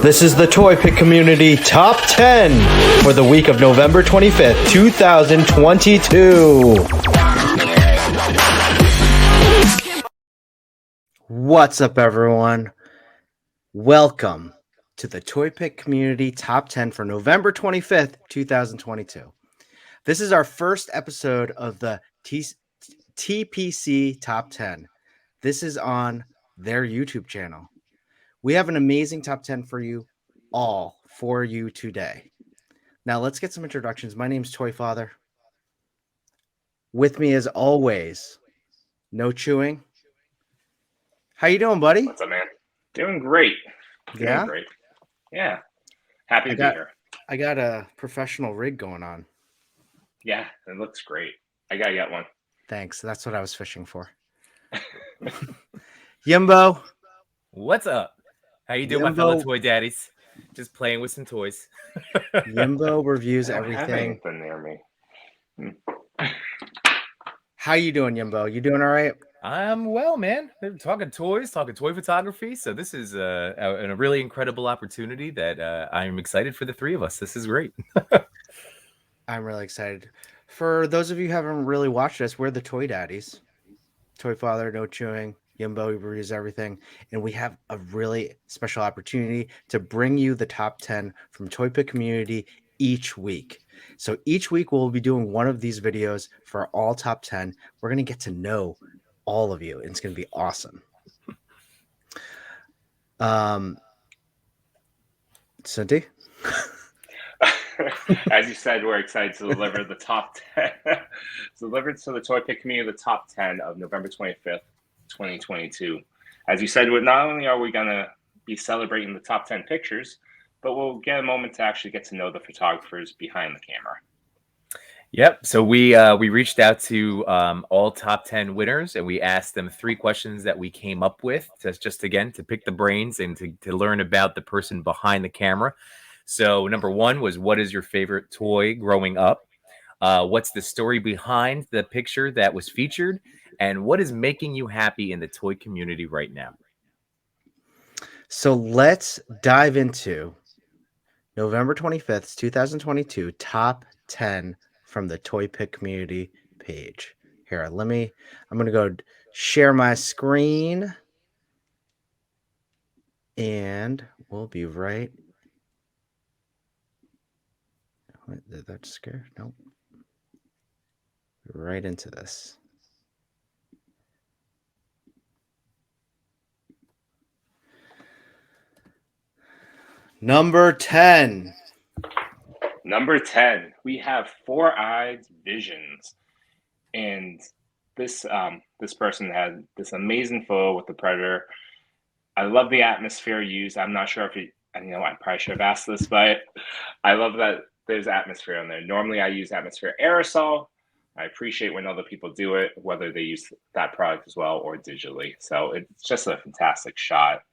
This is the Toy Pic Community Top 10 for the week of November 25th, 2022. What's up, everyone? Welcome to the Toy Pic Community Top 10 for November 25th, 2022. This is our first episode of the TPC Top 10. This is on their YouTube channel. We have an amazing top 10 for you all for you today. Now let's get some introductions. My name's Toy Father. With me as always, No Chewing. How you doing, buddy? What's up, man? Doing great. Yeah? Doing great. Yeah. Happy to be here. I got a professional rig going on. Yeah, it looks great. I gotta get one. Thanks. That's what I was fishing for. Yimbo. What's up? How you doing, my fellow Toy Daddies? Just playing with some toys. Yimbo reviews I don't have everything. anything near me. How you doing, Yimbo? You doing all right? I'm well, man. We're talking toys, talking toy photography. So this is a really incredible opportunity that I'm excited for the three of us. This is great. I'm really excited. For those of you who haven't really watched us, we're the Toy Daddies. Toy Father, No Chewing, Yimbo reviews everything. And we have a really special opportunity to bring you the top 10 from Toy Pic Community each week. So each week we'll be doing one of these videos for all top 10. We're going to get to know all of you, and it's going to be awesome. Cindy? As you said, we're excited to deliver the top 10. Delivered to the Toy Pic Community the top 10 of November 25th, 2022. As you said, not only are we going to be celebrating the top 10 pictures, but we'll get a moment to actually get to know the photographers behind the camera. Yep. So we reached out to all top 10 winners, and we asked them 3 questions that we came up with just again to pick the brains and to learn about the person behind the camera. So number 1 was, what is your favorite toy growing up? What's the story behind the picture that was featured? And what is making you happy in the toy community right now? So let's dive into November 25th, 2022, top 10 from the Toy Pic Community page. Here, I'm going to go share my screen, and we'll be right. Did that scare? Nope. Right into this. Number 10. Number 10, we have Four Eyed Visions. And this person had this amazing photo with the Predator. I love the atmosphere used. I'm not sure if I probably should have asked this, but I love that there's atmosphere on there. Normally I use atmosphere aerosol. I appreciate when other people do it, whether they use that product as well or digitally. So it's just a fantastic shot.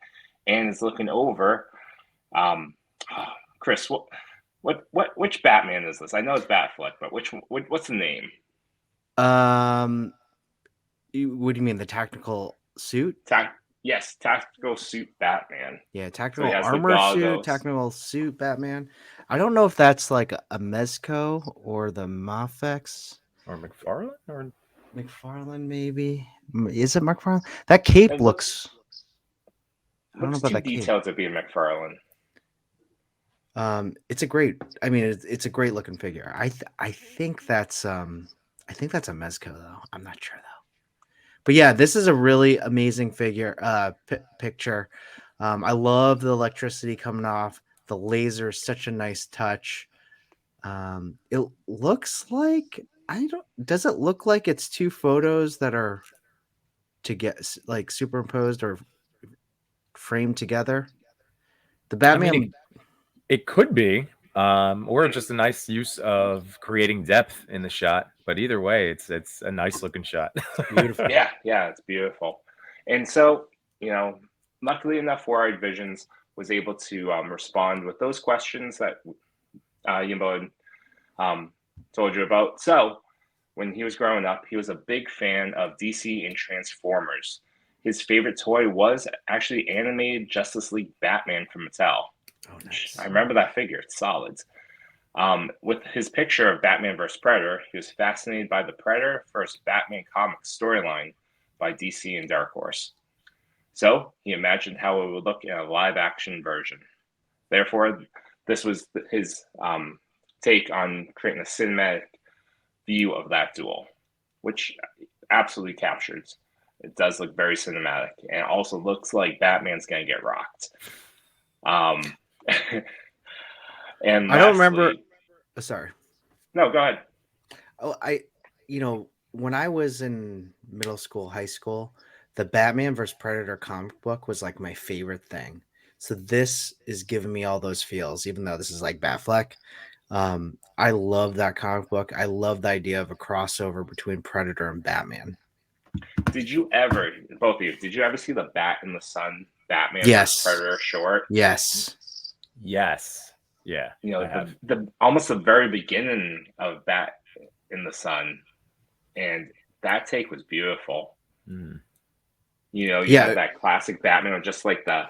And it's looking over. Chris, which Batman is this? I know it's Batfleck, but what's the name? What do you mean, the tactical suit? Yes, tactical suit Batman. Yeah, tactical armor suit, tactical suit Batman. I don't know if that's like a Mezco or the Mafex Or McFarlane? Or McFarlane, maybe. Is it McFarlane? That cape looks I don't know about too that detailed to be a McFarlane. It's a great great looking figure. I think that's a Mezco though. I'm not sure though. But yeah, this is a really amazing figure picture. I love the electricity coming off. The laser is such a nice touch. It looks like does it look like it's 2 photos that are to get like superimposed or framed together? The Batman, it could be, or just a nice use of creating depth in the shot. But either way, it's a nice looking shot. Beautiful. Yeah, it's beautiful. And so, luckily enough, Four Eyed Visions was able to respond with those questions that Yimbo told you about. So when he was growing up, he was a big fan of DC and Transformers. His favorite toy was actually animated Justice League Batman from Mattel. Oh, nice. I remember that figure. It's solid. With his picture of Batman vs. Predator, he was fascinated by the Predator first Batman comic storyline by DC and Dark Horse. So he imagined how it would look in a live-action version. Therefore, this was his take on creating a cinematic view of that duel, which absolutely captures. It does look very cinematic, and it also looks like Batman's going to get rocked. And I don't remember. Sorry. No, go ahead. Oh, when I was in middle school, high school, the Batman vs. Predator comic book was like my favorite thing. So this is giving me all those feels, even though this is like Batfleck. I love that comic book. I love the idea of a crossover between Predator and Batman. Did you ever, both of you, did you ever see the Bat in the Sun Batman Yes. vs. Predator short? Yes. Yes. Yeah. You know, the almost the very beginning of Bat in the Sun, and that take was beautiful. Mm. You know, you have that classic Batman with just like the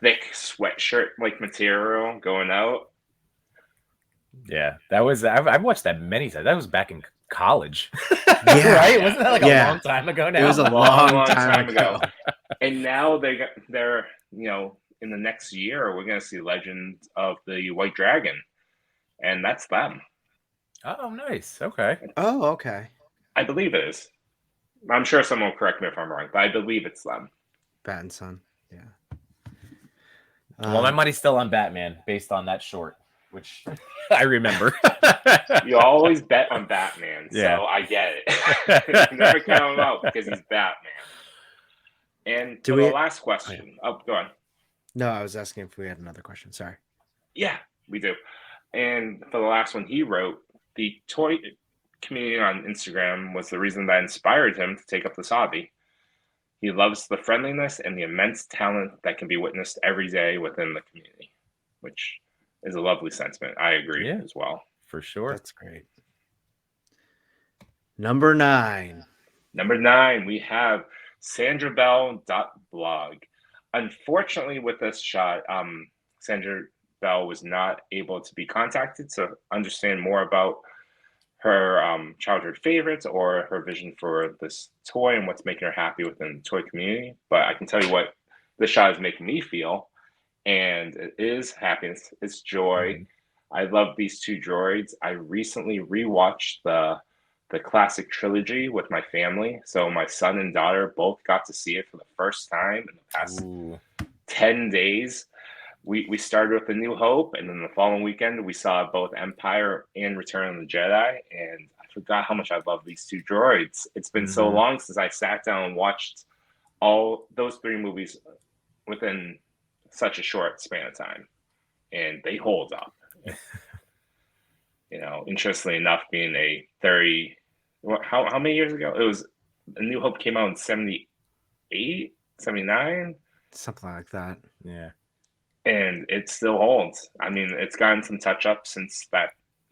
thick sweatshirt like material going out. Yeah, that was I've watched that many times. That was back in college. Yeah. Right? Wasn't that like a long time ago now? It was a long time ago. And now they're in the next year we're gonna see Legend of the White Dragon, and that's them. Oh, nice. Okay. Oh, okay. I believe it is. I'm sure someone will correct me if I'm wrong, but I believe it's them. Bat and Sun. Yeah. Well, my money's still on Batman based on that short, which I remember. You always bet on Batman, so yeah. I get it. Never count him out because he's Batman. And the last question. Oh, go on. No, I was asking if we had another question. Sorry. Yeah, we do. And for the last one he wrote, the toy community on Instagram was the reason that inspired him to take up this hobby. He loves the friendliness and the immense talent that can be witnessed every day within the community, which is a lovely sentiment. I agree as well. For sure. That's great. Number 9. Number 9, we have sandrabell.blog. Unfortunately, with this shot, Sandra Bell was not able to be contacted to understand more about her childhood favorites or her vision for this toy and what's making her happy within the toy community. But I can tell you what this shot is making me feel, and it is happiness. It's joy. Mm-hmm. I love these two droids. I recently rewatched the classic trilogy with my family. So my son and daughter both got to see it for the first time in the past 10 days. We started with A New Hope, and then the following weekend we saw both Empire and Return of the Jedi, and I forgot how much I love these two droids. It's been so long since I sat down and watched all those 3 movies within such a short span of time, and they hold up. Interestingly enough, being a 30, how many years ago? It was A New Hope came out in 78, 79? Something like that. Yeah. And it still holds. I mean, it's gotten some touch-ups since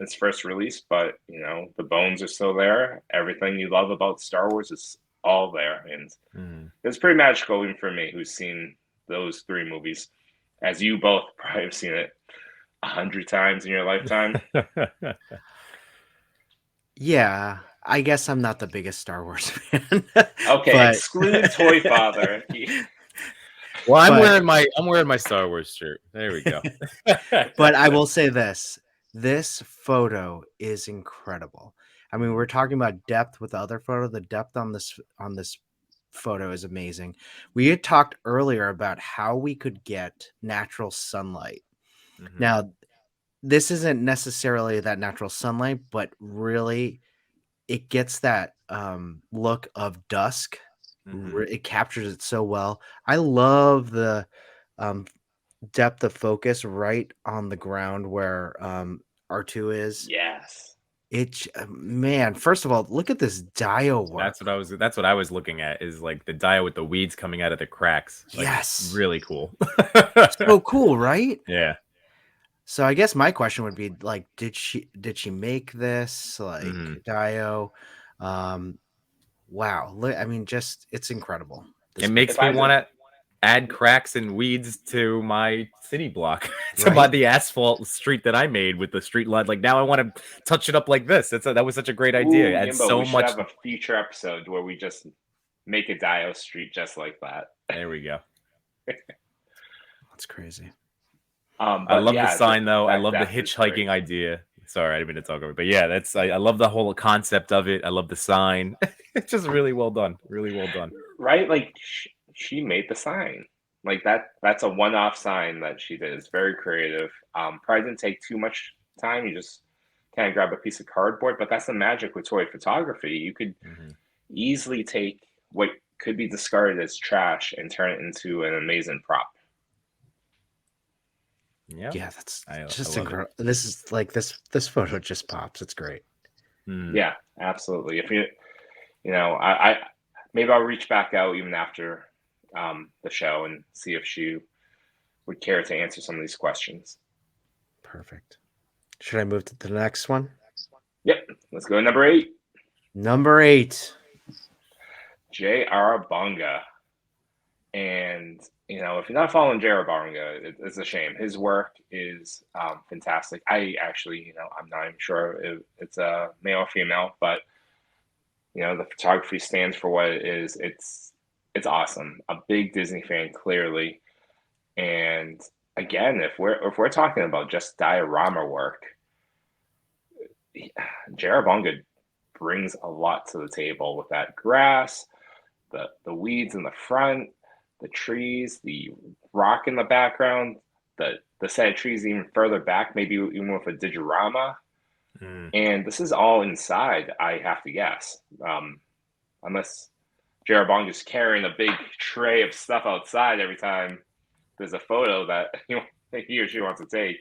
its first release, but, the bones are still there. Everything you love about Star Wars is all there. And it's pretty magical even for me, who's seen those 3 movies, as you both probably have seen it 100 times in your lifetime. Yeah, I guess I'm not the biggest Star Wars fan. Okay, exclude Toy Father. Well, I'm wearing my Star Wars shirt. There we go. But I will say this photo is incredible. I mean, we're talking about depth with the other photo. The depth on this photo is amazing. We had talked earlier about how we could get natural sunlight. Mm-hmm. Now, this isn't necessarily that natural sunlight, but really it gets that look of dusk. Mm-hmm. It captures it so well. I love the depth of focus right on the ground where R2 is. Yes. It's man, first of all, look at this Dio work. That's what I was looking at, is like the Dio with the weeds coming out of the cracks. Like, yes. Really cool. So cool, right? Yeah. So I guess my question would be, like, did she make this, like, Dio? Wow. I mean, just, it's incredible. It makes me want to add cracks and weeds to my city block, to Right? the asphalt street that I made with the street light. Like now I want to touch it up like this. That was such a great idea. Ooh, It adds Yimbo, we so should much. have a future episode where we just make a Dio street just like that. There we go. That's crazy. I love the sign though. I love the is hitchhiking great. idea. Sorry, I didn't mean to talk over it, but yeah, I love the whole concept of it. I love the sign. It's just really well done. Really well done. Right? Like she made the sign. Like that's a one-off sign that she did. It's very creative. Probably didn't take too much time. You just kind of grab a piece of cardboard, but that's the magic with toy photography. You could easily take what could be discarded as trash and turn it into an amazing prop. Yeah, that's just incredible. This is like this photo just pops. It's great. Yeah, absolutely. If I maybe I'll reach back out even after the show and see if she would care to answer some of these questions. Perfect. Should I move to the next one? Yep. Let's go to number 8. Number 8. J.R. Bonga. And, if you're not following J.R. Bonga, it's a shame. His work is fantastic. I actually, I'm not even sure if it's a male or female, but, the photography stands for what it is. It's awesome. A big Disney fan, clearly. And again, if we're talking about just diorama work, J.R. Bonga brings a lot to the table with that grass, the weeds in the front, the trees, the rock in the background, the set of trees even further back, maybe even with a diorama. And this is all inside, I have to guess. Unless J.R. Bonga is carrying a big tray of stuff outside every time there's a photo that he or she wants to take.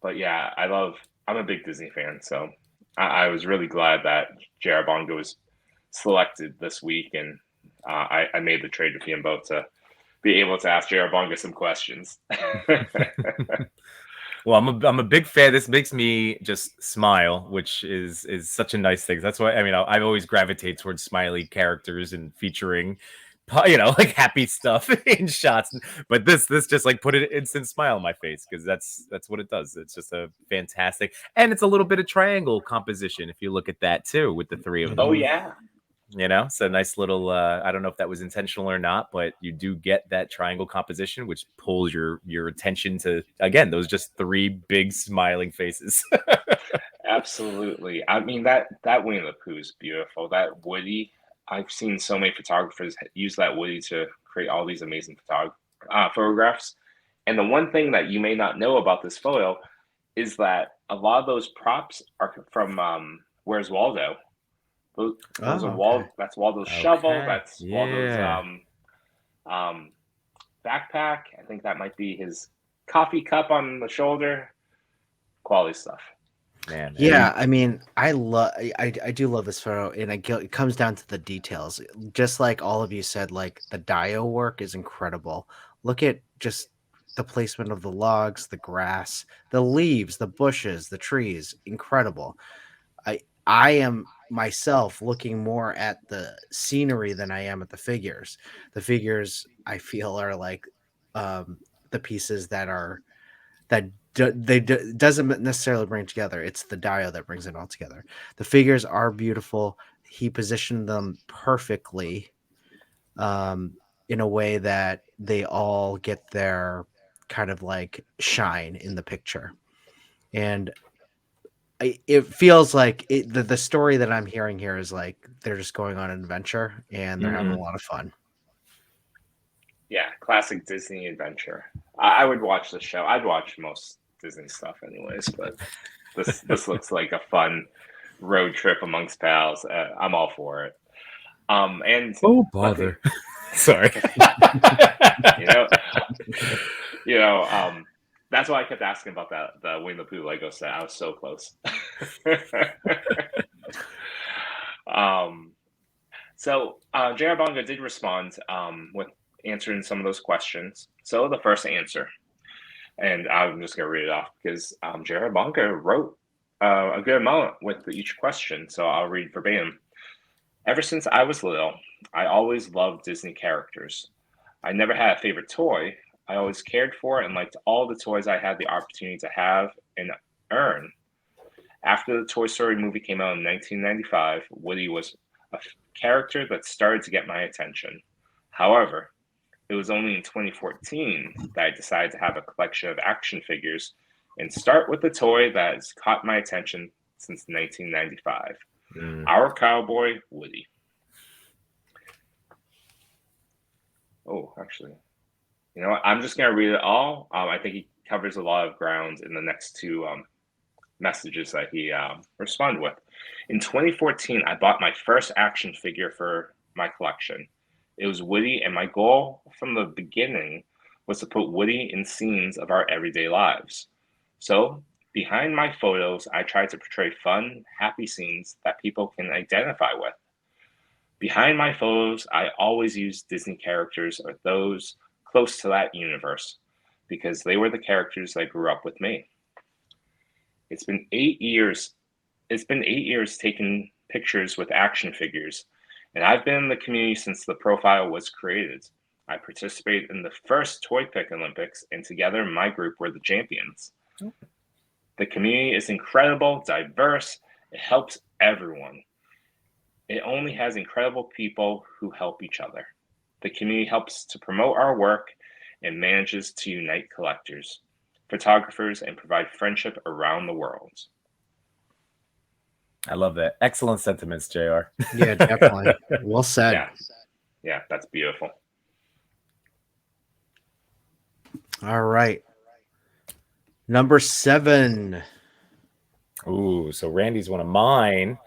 But yeah, I'm a big Disney fan, so I was really glad that J.R. Bonga was selected this week, and I made the trade with him both to be able to ask J.R. Bonga some questions. Well, I'm a big fan. This makes me just smile, which is such a nice thing. That's why I've always gravitated towards smiley characters and featuring, like happy stuff in shots. But this just like put an instant smile on my face, because that's what it does. It's just a fantastic, and it's a little bit of triangle composition if you look at that too, with the 3 of them. Oh yeah. So a nice little, I don't know if that was intentional or not, but you do get that triangle composition, which pulls your attention to, again, those just 3 big smiling faces. Absolutely. I mean, that Winnie the Pooh is beautiful. That Woody, I've seen so many photographers use that Woody to create all these amazing photographs. And the one thing that you may not know about this photo is that a lot of those props are from Where's Waldo? Those are Waldo. That's Waldo's shovel. That's Waldo's backpack. I think that might be his coffee cup on the shoulder. Quality stuff. Man. Yeah, I do love this photo, and it comes down to the details. Just like all of you said, like the dio work is incredible. Look at just the placement of the logs, the grass, the leaves, the bushes, the trees. Incredible. I am myself looking more at the scenery than I am at the figures. The figures I feel are like the pieces that doesn't necessarily bring it together. It's the dio that brings it all together. The figures are beautiful. He positioned them perfectly in a way that they all get their kind of like shine in the picture. And it feels like the story that I'm hearing here is like they're just going on an adventure and they're having a lot of fun. Yeah, classic Disney adventure. I would watch the show. I'd watch most Disney stuff anyways, but this looks like a fun road trip amongst pals. I'm all for it. And oh bother. Sorry. That's why I kept asking about the Winnie the Pooh Lego set. I was so close. So J.R. Bonga did respond with answering some of those questions. So the first answer, and I'm just going to read it off because J.R. Bonga wrote a good amount with each question. So I'll read verbatim. Ever since I was little, I always loved Disney characters. I never had a favorite toy. I always cared for and liked all the toys I had the opportunity to have and earn. After the Toy Story movie came out in 1995, Woody was a character that started to get my attention. However, it was only in 2014 that I decided to have a collection of action figures and start with the toy that has caught my attention since 1995, our cowboy, Woody. Oh, actually, you know what? I'm just going to read it all. I think he covers a lot of ground in the next two messages that he responded with. In 2014, I bought my first action figure for my collection. It was Woody, and my goal from the beginning was to put Woody in scenes of our everyday lives. So, behind my photos, I tried to portray fun, happy scenes that people can identify with. Behind my photos, I always use Disney characters or those close to that universe because they were the characters that grew up with me. It's been 8 years. It's been 8 years taking pictures with action figures, and I've been in the community since the profile was created. I participated in the first Toy Pic Olympics, and together my group were the champions. The community is incredible, diverse. It helps everyone. It only has incredible people who help each other. The community helps to promote our work and manages to unite collectors, photographers, and provide friendship around the world. I love that. Excellent sentiments, JR. Yeah, definitely. Well said. Yeah, that's beautiful. All right. Number 7. Ooh, so Randy's one of mine.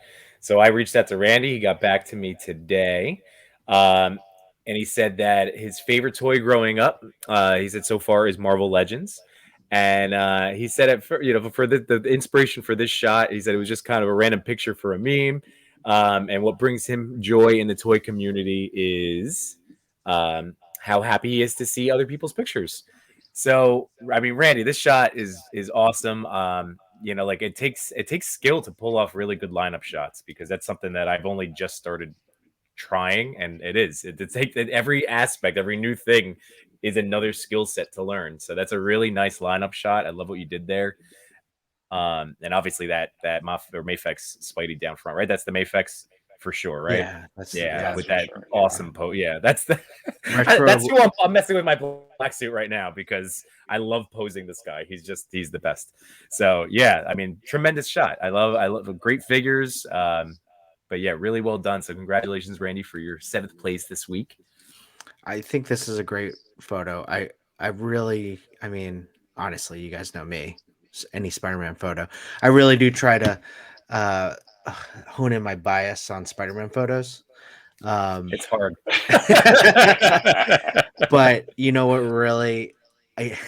So I reached out to Randy. He got back to me today. And he said that his favorite toy growing up, he said so far, is Marvel Legends. And he said it for, for the inspiration for this shot, he said it was just kind of a random picture for a meme. And what brings him joy in the toy community is how happy he is to see other people's pictures. So, I mean, Randy, this shot is awesome. Like it takes skill to pull off really good lineup shots because that's something that I've only just started trying, and it takes every aspect, every new thing is another skill set to learn. So that's a really nice lineup shot. I love what you did there. And obviously that Mafex Spidey down front, right? That's the Mafex for sure, right? Yeah, with that sure. awesome pose. Yeah, that's the Retro- that's who I'm messing with my black suit right now because I love posing this guy. He's the best. So yeah, I mean, tremendous shot. I love great figures. But yeah, really well done. So congratulations, Randy, for your 7th place this week. I think this is a great photo. I mean, honestly, you guys know me. Any Spider-Man photo, I really do try to hone in my bias on Spider-Man photos. It's hard. But you know what really I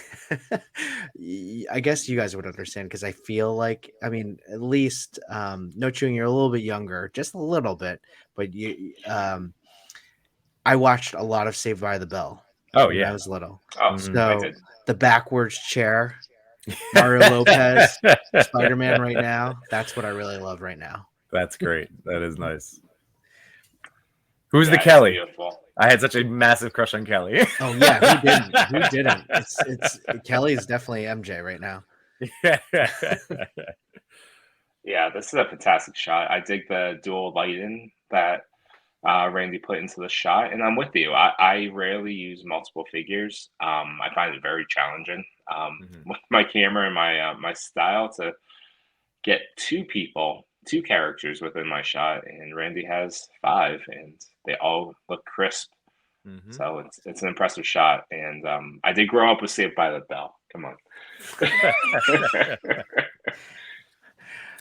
I guess you guys would understand because I feel like, I mean, at least no chewing, you're a little bit younger, just a little bit, but I watched a lot of Saved by the Bell when I was little. I So did. the backwards chair, Mario Lopez, Spider-Man right now, that's what I really love right now. That's great. That is nice. Who's the it's Kelly? beautiful. I had such a massive crush on Kelly. Oh yeah, who didn't? Who didn't? It's Kelly is definitely MJ right now. Yeah, this is a fantastic shot. I dig the dual lighting that Randy put into the shot, and I'm with you. I rarely use multiple figures. I find it very challenging with my camera and my style to get two characters within my shot, and Randy has 5, and they all look crisp. So it's an impressive shot, and I did grow up with Saved by the Bell. Come on.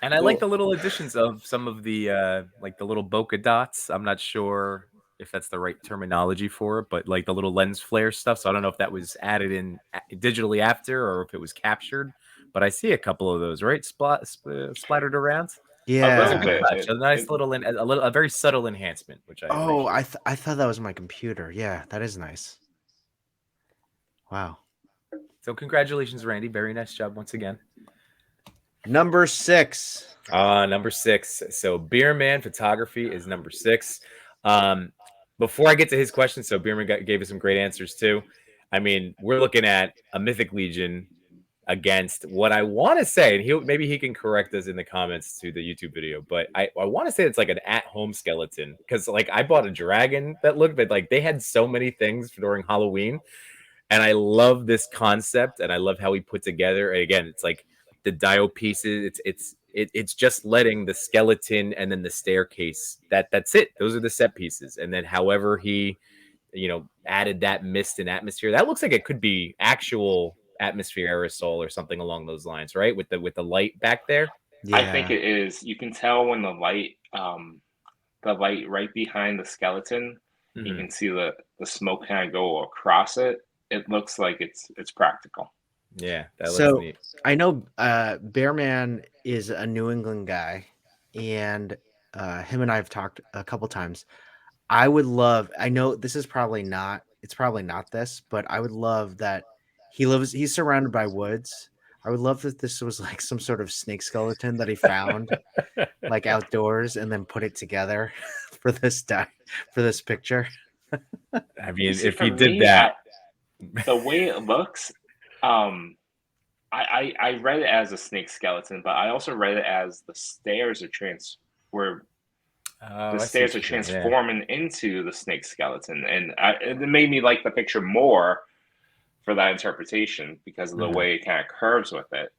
And I like the little additions of some of the like the little bokeh dots. I'm not sure if that's the right terminology for it, but like the little lens flare stuff. So I don't know if that was added in digitally after or if it was captured. But I see a couple of those, right? Splattered around. Yeah, A little bit. A nice a very subtle enhancement, which I appreciate. I thought that was my computer. Yeah, that is nice. Wow. So congratulations, Randy. Very nice job once again. Number 6. Number 6. So Beerman Photography is number 6. Before I get to his question, so Beerman gave us some great answers too. I mean, we're looking at a Mythic Legion against what I want to say, and maybe he can correct us in the comments to the YouTube video, but I want to say it's like an at-home skeleton, because like I bought a dragon that looked, but like they had so many things during Halloween, and I love this concept, and I love how he put together. And again, it's like the dio pieces. It's just letting the skeleton and then the staircase. That's it. Those are the set pieces, and then however he, added that mist and atmosphere. That looks like it could be actual atmosphere aerosol or something along those lines, right? With the light back there. Yeah. I think it is. You can tell when the light right behind the skeleton, you can see the smoke kind of go across it. It looks like it's practical. Yeah, that looks neat. I know Bearman is a New England guy, and him and I have talked a couple times. I would love. I know this is probably not. It's probably not this, but I would love that he's surrounded by woods. I would love that this was like some sort of snake skeleton that he found like outdoors and then put it together for this picture. I mean, See, if he did that, the way it looks, I read it as a snake skeleton, but I also read it as the stairs are transforming into the snake skeleton, and it made me like the picture more for that interpretation because of the way it kind of curves with it.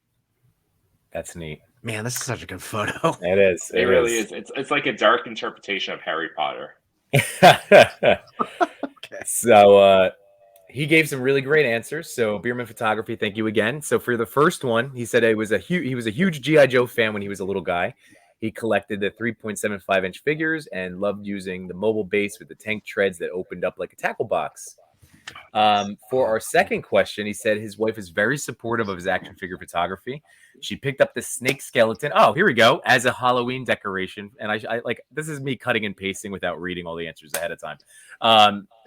That's neat. Man, this is such a good photo. It is. It really is. It's like a dark interpretation of Harry Potter. Okay. So he gave some really great answers. So Beerman Photography, thank you again. So for the first one, he said he was a huge G.I. Joe fan when he was a little guy. He collected the 3.75-inch figures and loved using the mobile base with the tank treads that opened up like a tackle box. For our second question, he said his wife is very supportive of his action figure photography. She picked up the snake skeleton. Oh, here we go, as a Halloween decoration. And I like, this is me cutting and pasting without reading all the answers ahead of time.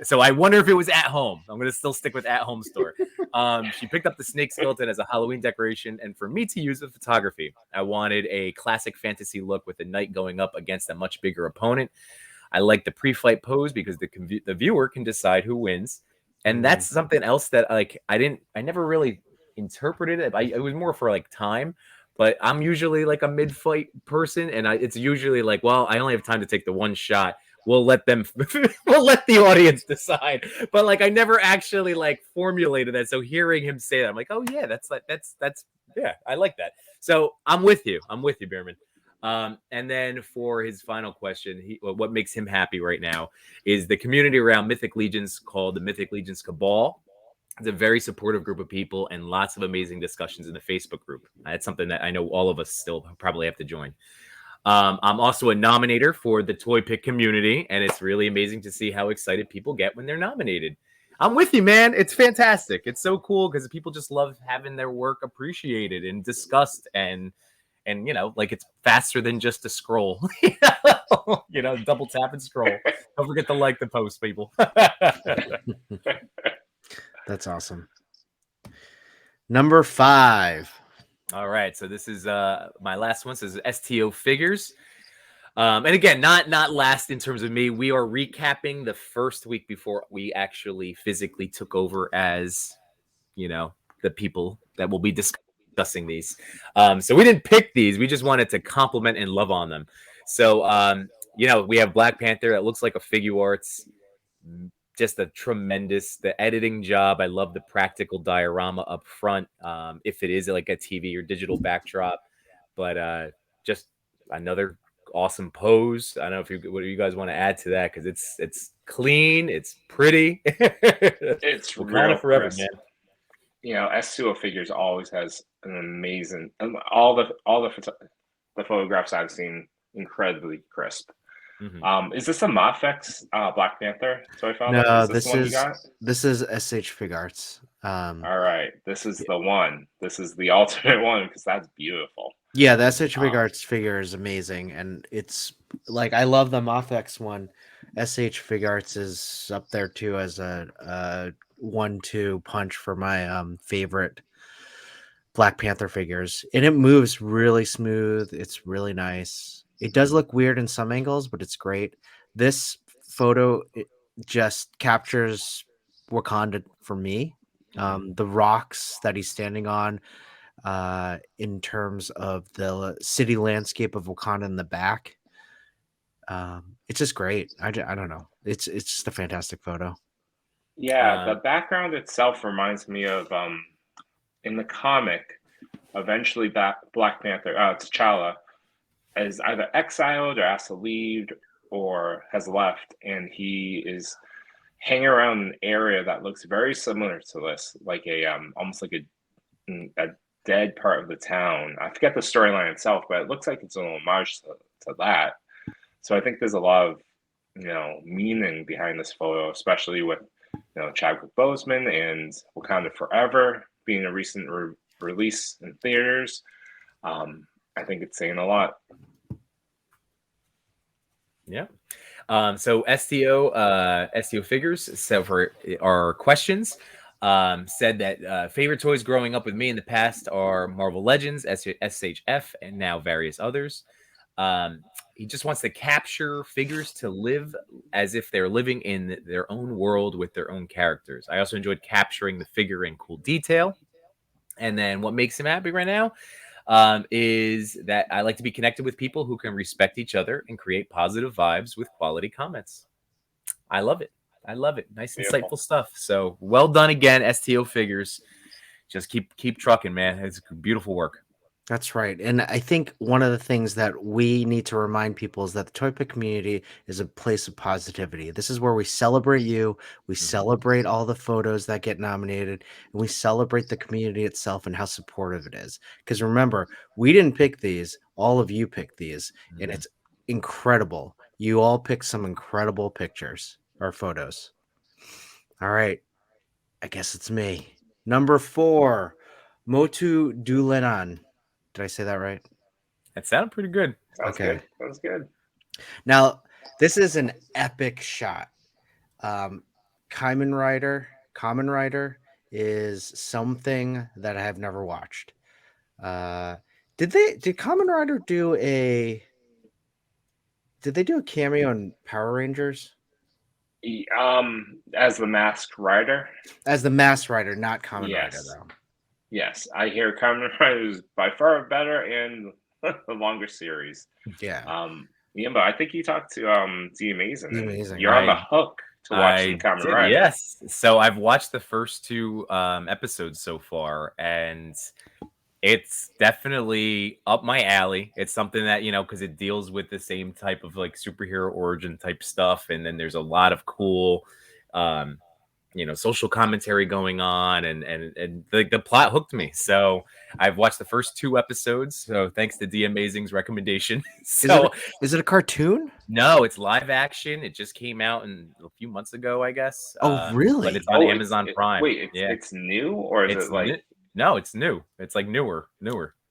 So I wonder if it was at home. I'm going to still stick with at home store. She picked up the snake skeleton as a Halloween decoration. And for me to use with photography, I wanted a classic fantasy look with the knight going up against a much bigger opponent. I like the pre-fight pose because the viewer can decide who wins. And that's something else that like I never really interpreted it. It was more for like time, but I'm usually like a mid-fight person, and it's usually like, well, I only have time to take the one shot. We'll let the audience decide. But like I never actually like formulated that. So hearing him say that, I'm like, oh yeah, that's yeah, I like that. So I'm with you, Beerman. And then for his final question, what makes him happy right now is the community around Mythic Legions called the Mythic Legions Cabal. It's a very supportive group of people and lots of amazing discussions in the Facebook group. That's something that I know all of us still probably have to join. I'm also a nominator for the Toy Pic community, and it's really amazing to see how excited people get when they're nominated. I'm with you, man. It's fantastic. It's so cool because people just love having their work appreciated and discussed, and like it's faster than just a scroll. Double tap and scroll. Don't forget to like the post, people. That's awesome. Number 5. All right, so this is my last one. So this is Sto Figures. And again, not last in terms of me. We are recapping the first week before we actually physically took over as, the people that will be discussing these. So we didn't pick these. We just wanted to compliment and love on them. So, we have Black Panther. That looks like a figure arts. Just a tremendous, the editing job. I love the practical diorama up front. If it is like a TV or digital backdrop, but just another awesome pose. I don't know what do you guys want to add to that, because it's clean, it's pretty. It's real forever, crisp. Man. Sto Figures always has an amazing, all the photographs I've seen, incredibly crisp. Mm-hmm. Is this a Mafex Black Panther toy file? No, this is SH Figures. All right, this is the one. This is the alternate one because that's beautiful. Yeah, the SH Figures figure is amazing, and it's like I love the Mafex one. SH Figures is up there too as a 1-2 punch for my favorite Black Panther figures, and it moves really smooth. It's really nice. It does look weird in some angles, but it's great. This photo just captures Wakanda for me. The rocks that he's standing on, in terms of the city landscape of Wakanda in the back. It's just great. I don't know. It's just a fantastic photo. Yeah, the background itself reminds me of in the comic, eventually Black Panther, T'Challa, is either exiled or has to leave or has left, and he is hanging around an area that looks very similar to this, like a almost like a dead part of the town. I forget the storyline itself, but it looks like it's an homage to that. So I think there's a lot of meaning behind this photo, especially with Chadwick Boseman and Wakanda Forever being a recent release in theaters. I think it's saying a lot. Yeah. So STO Figures, so for our questions, said that favorite toys growing up with me in the past are Marvel Legends, SHF, and now various others. He just wants to capture figures to live as if they're living in their own world with their own characters. I also enjoyed capturing the figure in cool detail. And then what makes him happy right now is that I like to be connected with people who can respect each other and create positive vibes with quality comments. I love it. I love it. Nice, Beautiful. insightful stuff. So well done again, STO Figures. Just keep trucking, man. It's beautiful work. That's right. And I think one of the things that we need to remind people is that the Toy Pic community is a place of positivity. This is where we celebrate you, we celebrate all the photos that get nominated, and we celebrate the community itself and how supportive it is. Because remember, we didn't pick these, all of you picked these, and it's incredible. You all picked some incredible pictures or photos. All right. I guess it's me. Number 4, Motu Dulenan. Did I say that right? That sounded pretty good. Sounds Okay. good. Sounds good. Now, this is an epic shot. Kamen Rider is something that I have never watched. Did Kamen Rider do a cameo in Power Rangers? As the Masked Rider? As the Masked Rider, not Kamen Rider, Yes. though. Yes, I hear Kamen Rider is by far better and the longer series. Yeah. But I think you talked to The Amazing. The Amazing. You're on the hook to watch some Kamen Rider. Yes. So I've watched the first 2 episodes so far, and it's definitely up my alley. It's something that, because it deals with the same type of like superhero origin type stuff, and then there's a lot of cool social commentary going on, and the plot hooked me. So I've watched the first 2 episodes. So thanks to D Amazing's recommendation. So is it a cartoon? No, it's live action. It just came out a few months ago, I guess. Oh, really? But it's on Amazon Prime. Wait, it's new, or is it like? No, it's new. It's like newer.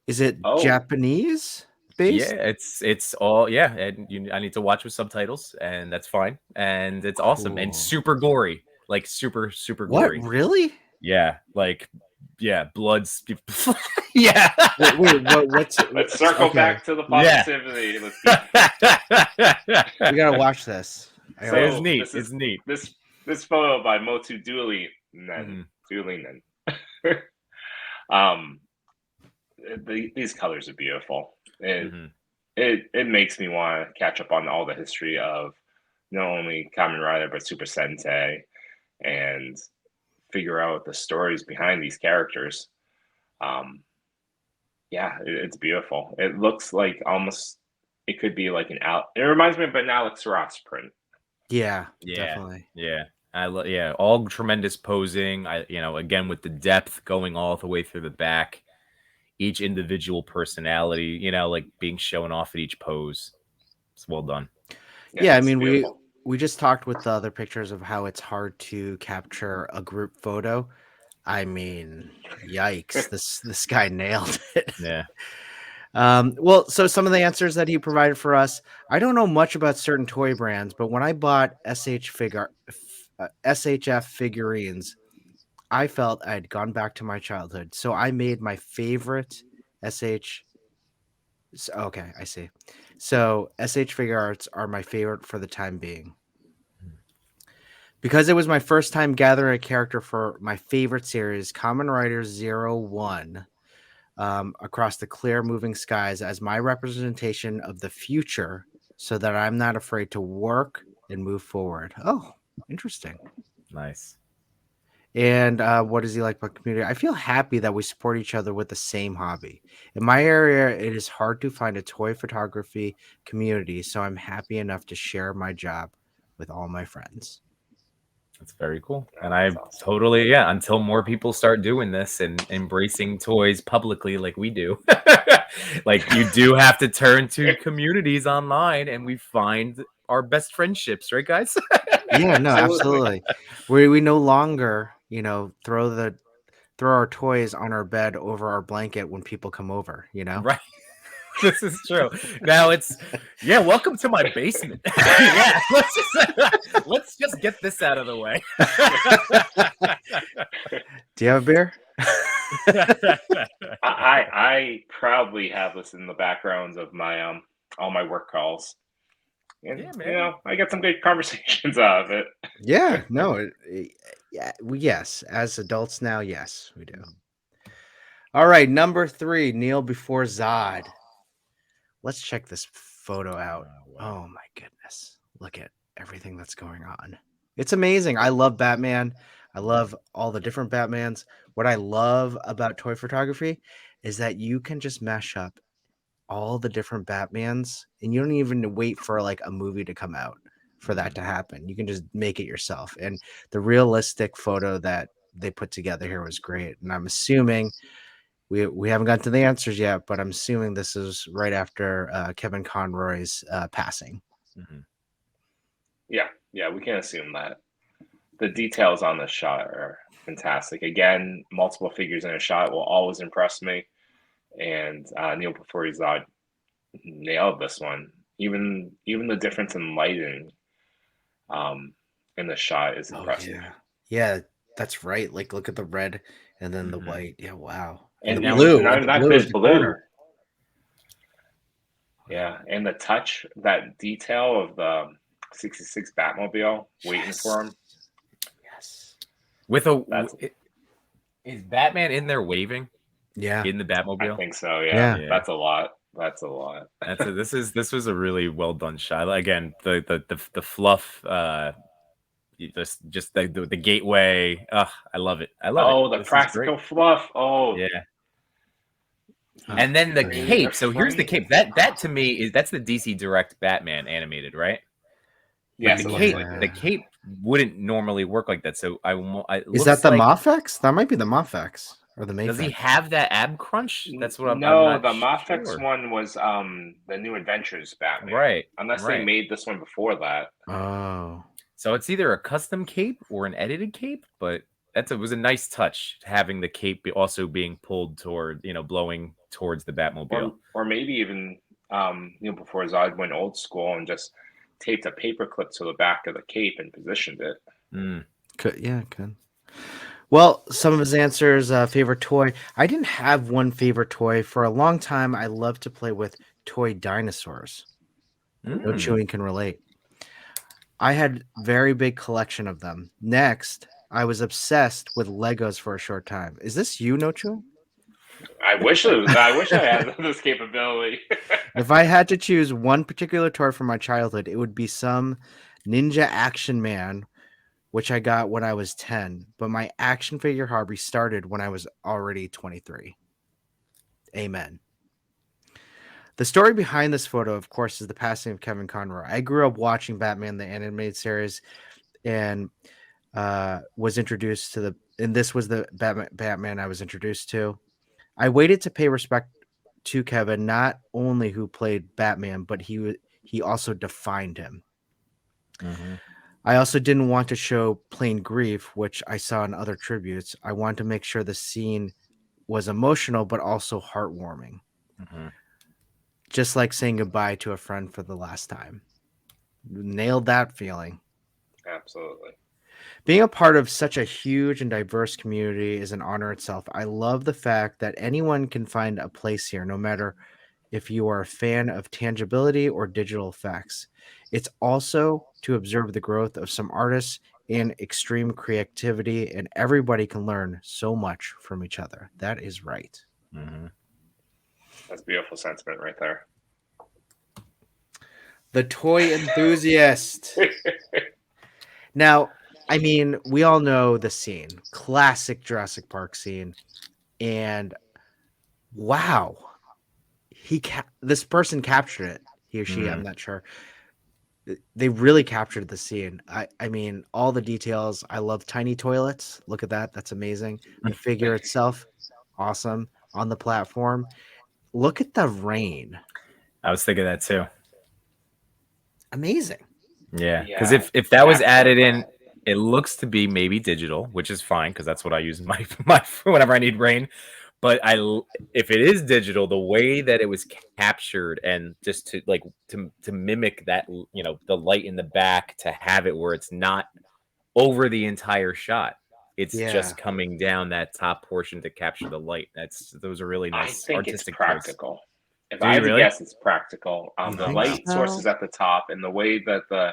Is it Japanese based? Yeah, it's all and I need to watch with subtitles, and that's fine. And it's awesome and super gory. Like super gory. What, really? Yeah, like blood's yeah. Wait, let's circle back to the positivity. Yeah. We gotta watch this. So it's neat. It's neat. This photo by Motu Dulenan. These colors are beautiful. It makes me want to catch up on all the history of not only Kamen Rider but Super Sentai, and figure out the stories behind these characters. It's beautiful. It looks like almost it could be like it reminds me of an Alex Ross print. Yeah, definitely. Yeah. All tremendous posing. Again with the depth going all the way through the back, each individual personality, like being shown off at each pose. It's well done. Yeah, I mean, we just talked with the other pictures of how it's hard to capture a group photo. I mean, yikes! this guy nailed it. Yeah. Well, so some of the answers that he provided for us, I don't know much about certain toy brands, but when I bought SHF figurines, I felt I had gone back to my childhood. So I made my favorite SH. Okay, I see. So SH figure arts are my favorite for the time being. Because it was my first time gathering a character for my favorite series, Kamen Rider 01, across the clear moving skies as my representation of the future so that I'm not afraid to work and move forward. Oh, interesting. Nice. And what does he like about community? I feel happy that we support each other with the same hobby. In my area, it is hard to find a toy photography community, so I'm happy enough to share my job with all my friends. That's very cool. And That's I awesome. totally, yeah, until more people start doing this and embracing toys publicly like we do. Like you do have to turn to communities online and we find our best friendships, right, guys? Yeah, no, Absolutely. absolutely. We no longer, throw our toys on our bed over our blanket when people come over, you know? Right. This is true. Now it's yeah, welcome to my basement. Yeah, let's just get this out of the way. Do you have a beer? I proudly have this in the backgrounds of my all my work calls, and Yeah, man. I get some good conversations out of it. Yeah, no, yeah, yes, as adults now, yes, we do. All right, number 3, Kneel Before Zod. Let's check this photo out. wow. Oh my goodness. Look at everything that's going on. It's amazing. I love Batman. I love all the different Batmans. What I love about toy photography is that you can just mash up all the different Batmans and you don't even wait for like a movie to come out for that to happen. You can just make it yourself. And the realistic photo that they put together here was great. And I'm assuming we haven't gotten to the answers yet, but I'm assuming this is right after Kevin Conroy's passing. Mhm. Yeah, we can assume that. The details on this shot are fantastic. Again, multiple figures in a shot will always impress me. And Neil Before Zod nailed this one. Even the difference in lighting um, in the shot is Oh impressive. yeah, that's right. Like look at the red and then the Mhm. white. Yeah, wow. And And the Now, blue and the not blue at this the blue. corner. Yeah, and the touch, that detail of the 66 Batmobile waiting for him. Yes. with a That's is Batman in there waving Yeah. in the I Batmobile? think so. Yeah, Yeah. Yeah. that's a lot. That's a lot. This was a really well done shot. Again, the fluff, just the gateway. I love it. I love it. Oh, the This is great. practical fluff. Oh, Yeah. Oh, And then the great. cape. So here's the cape. That to me is that's the DC Direct Batman animated, right? But yes, it looks like the it. Yeah. cape wouldn't normally work like that. So it Is that looks the like Mafex? That might be the Mafex or the does he Mafex. have that ab crunch? That's what I'm No, not the Mafex sure. one was the New Adventures Batman. Right, Unless they right. made this one before that. Oh. So it's either a custom cape or an edited cape, but it was a nice touch having the cape also being pulled toward, blowing towards the Batmobile. Or maybe even before Zod went old school and just taped a paper clip to the back of the cape and positioned it. Mm. Could. Well, some of his answers, favorite toy. I didn't have one favorite toy. For a long time, I loved to play with toy dinosaurs. No Mm. chewing can relate. I had very big collection of them. Next, I was obsessed with Legos for a short time. Is this you, No Chewing? I wish I had this capability. If I had to choose one particular toy from my childhood, it would be some Ninja Action Man, which I got when I was 10. But my action figure hobby started when I was already 23. Amen. The story behind this photo, of course, is the passing of Kevin Conroy. I grew up watching Batman the animated series and was introduced to and this was the Batman I was introduced to. I waited to pay respect to Kevin, not only who played Batman, but he also defined him. Mm-hmm. I also didn't want to show plain grief, which I saw in other tributes. I wanted to make sure the scene was emotional, but also heartwarming. Mm-hmm. Just like saying goodbye to a friend for the last time. Nailed that feeling. Absolutely. Being a part of such a huge and diverse community is an honor itself. I love the fact that anyone can find a place here, no matter if you are a fan of tangibility or digital effects. It's also to observe the growth of some artists and extreme creativity, and everybody can learn so much from each other. That is right. Mm-hmm. That's beautiful sentiment right there. The Toy Enthusiast. Now, I mean, we all know the scene, classic Jurassic Park scene, and wow, this person captured it. He or she, I'm not sure. They really captured the scene. I mean, all the details. I love tiny toilets. Look at that. That's amazing. The figure itself, awesome on the platform. Look at the rain. I was thinking that too. Amazing. Yeah, because Yeah, if that was capture added in, that. it looks to be maybe digital, which is fine because that's what I use in my whenever I need rain. But if it is digital, the way that it was captured and just to mimic that, the light in the back, to have it where it's not over the entire shot, it's Yeah. just coming down that top portion to capture the light. Those are really I nice think it's artistic choice. practical. If Do I you had to really? guess, it's practical. You The think light source so? is at the top, and the way that the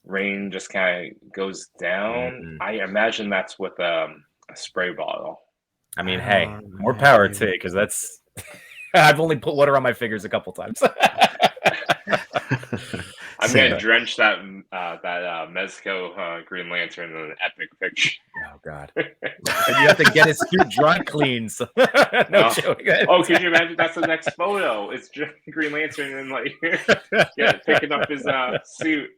rain just kind of goes down, Mhm. I imagine that's with a spray bottle. I mean, hey, Oh, more yeah, power to maybe. you, because that's I've only put water on my fingers a couple times. I'm Same. gonna drench that Mezco Green Lantern in an epic picture. Oh God! And you have to get his suit dry cleaned. So no joke. Oh, could you imagine? That's the next photo. It's just Green Lantern and like picking up his suit.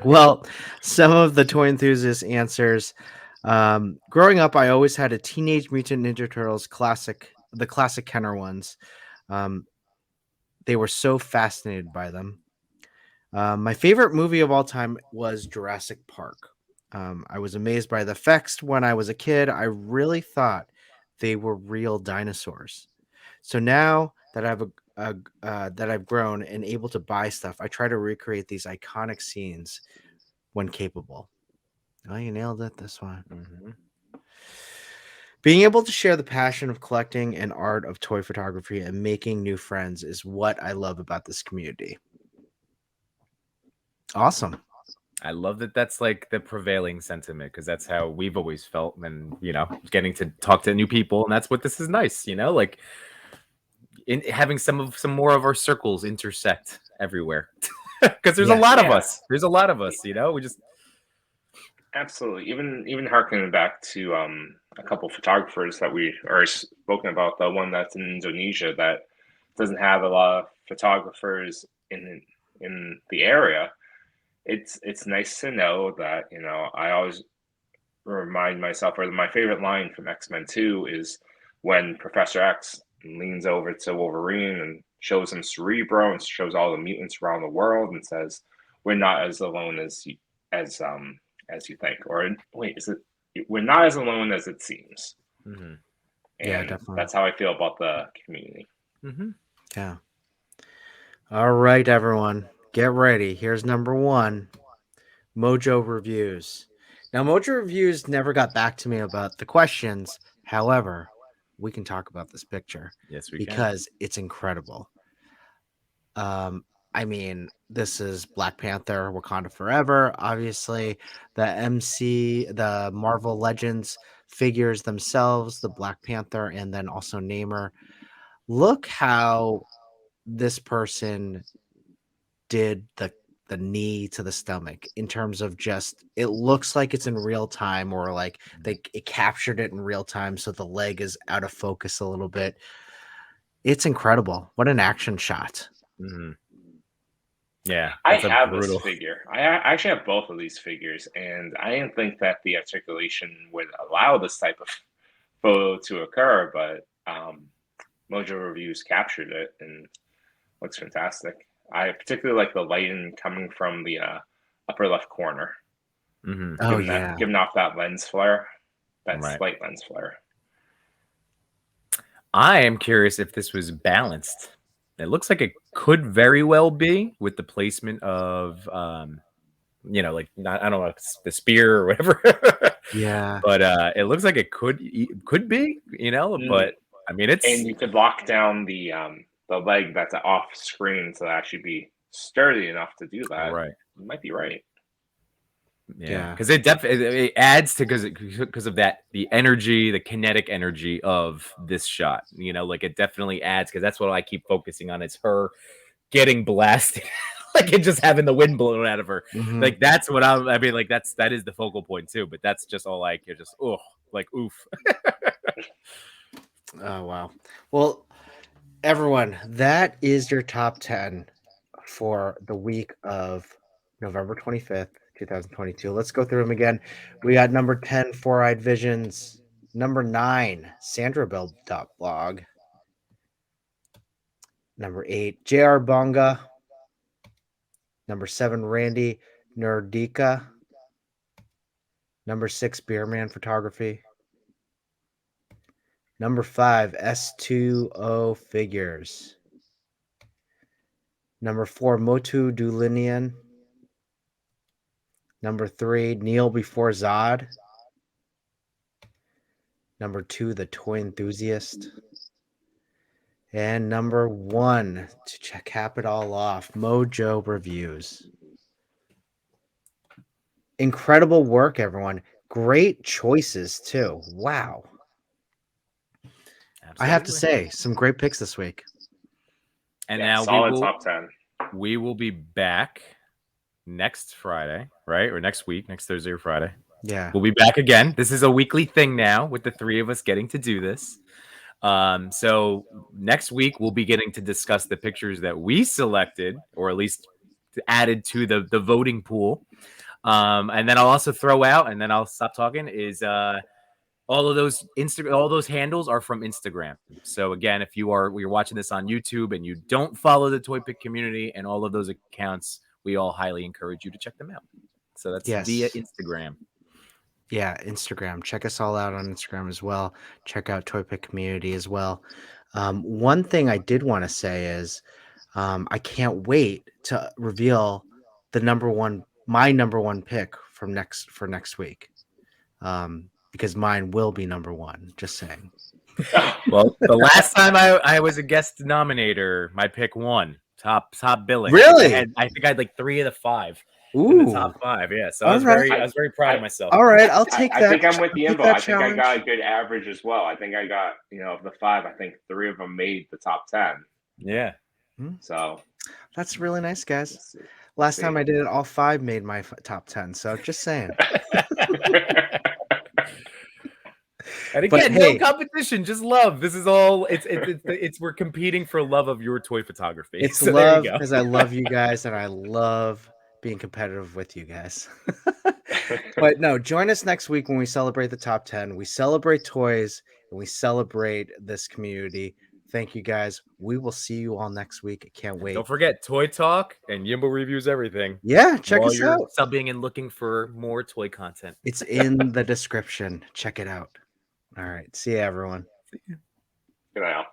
Well, some of the Toy Enthusiast answers. Growing up, I always had a Teenage Mutant Ninja Turtles the classic Kenner ones. Um, they were so fascinated by them. My favorite movie of all time was Jurassic Park. I was amazed by the effects when I was a kid. I really thought they were real dinosaurs. So now that that I've grown and able to buy stuff, I try to recreate these iconic scenes when capable. Oh, you nailed it this one. Mhm. Being able to share the passion of collecting and art of toy photography and making new friends is what I love about this community. Awesome. I love that. That's like the prevailing sentiment, because that's how we've always felt, and getting to talk to new people, and that's what this is nice. Like in having some more of our circles intersect everywhere, because there's a Yeah. lot of us. There's a lot of us. We just Absolutely. Even harkening back to a couple photographers that we are spoken about, the one that's in Indonesia that doesn't have a lot of photographers in the area. It's nice to know that I always remind myself, or my favorite line from X-Men 2 is when Professor X leans over to Wolverine and shows him Cerebro and shows all the mutants around the world and says, "We're not as alone as as you think." Or wait, is it? We're not as alone as it seems. Mhm. Yeah, And definitely. that's how I feel about the community. Mhm. Yeah. All right, everyone. Get ready. Here's number one. Mojo Reviews. Now, Mojo Reviews never got back to me about the questions. However, we can talk about this picture Yes, we can. because it's incredible. I mean, this is Black Panther, Wakanda Forever. Obviously, the Marvel Legends figures themselves, the Black Panther, and then also Namor. Look how this person did the knee to the stomach in terms of just it looks like it's in real time, or like it captured it in real time, so the leg is out of focus a little bit. It's incredible. What an action shot. Mhm. Yeah, I that's a have this brutal. figure. I actually have both of these figures, and I didn't think that the articulation would allow this type of photo to occur, but Mojo Reviews captured it and looks fantastic. I particularly like the lighting coming from the upper left corner, Mhm. Oh yeah. giving off that lens flare, that Right. slight lens flare. I am curious if this was balanced. It looks like it could very well be, with the placement of you know, like not, I don't know, the spear or whatever. Yeah. But it looks like it could be, you know, but I mean, it's and you could lock down the leg that's off screen to actually be sturdy enough to do that. right. You might be right. Yeah, because it definitely it adds to because of that the energy, the kinetic energy of this shot. You know, like it definitely adds because that's what I keep focusing on. It's her getting blasted, like it just having the wind blown out of her. Mhm. Like that's what I mean. Like that is the focal point too. But that's just all like you're just like oof. Oh wow. Well, everyone, that is your top 10 for the week of November 25th, 2022. Let's go through them again. We got number 10, Four Eyed Visions. Number 9, Sandra Bell blog. Number 8, JR Bonga. Number 7, Randy Nerdika. Number 6, Beerman Photography. Number 5, Sto Figures. Number 4, Motu Dulinian. Number 3, Kneel Before Zod. Number 2, The Toy Enthusiast. And number 1, to cap it all off, Mojo Reviews. Incredible work, everyone. Great choices, too. Wow. Absolutely. I have to say, some great picks this week. And Yeah, now solid top 10. We will be back next Friday, right? Or next week, next Thursday or Friday. Yeah. We'll be back again. This is a weekly thing now with the three of us getting to do this. So next week we'll be getting to discuss the pictures that we selected, or at least added to the voting pool. And then I'll also throw out, and then I'll stop talking, is all of those all those handles are from Instagram. So again, if you're watching this on YouTube and you don't follow the Toy Pic community and all of those accounts, we all highly encourage you to check them out. So that's via Instagram. Yeah, Instagram. Check us all out on Instagram as well. Check out Toy Pic community as well. One thing I did want to say is I can't wait to reveal my number one pick for next week. Because mine will be number 1. Just saying. Well, the last time I was a guest nominator, my pick won top billing. Really? I think I had like 3 of the 5 Ooh. in the top 5. Yeah, so I was very proud of myself. All right, I'll take that. I think I'm with the info. I think I challenge. got a good average as well. I think I got, of the 5, I think 3 of them made the top 10. Yeah. So that's really nice, guys. Last time I did it, all 5 made my top 10. So just saying. And again, no competition, just love. This is all. It's we're competing for love of your toy photography. It's so love because I love you guys and I love being competitive with you guys. But no, join us next week when we celebrate the top 10. We celebrate toys and we celebrate this community. Thank you guys. We will see you all next week. I can't wait. Don't forget Toy Talk and Yimbo Reviews everything. Yeah, check us out. Subbing and looking for more toy content. It's in the description. Check it out. All right. See you, everyone. Good night.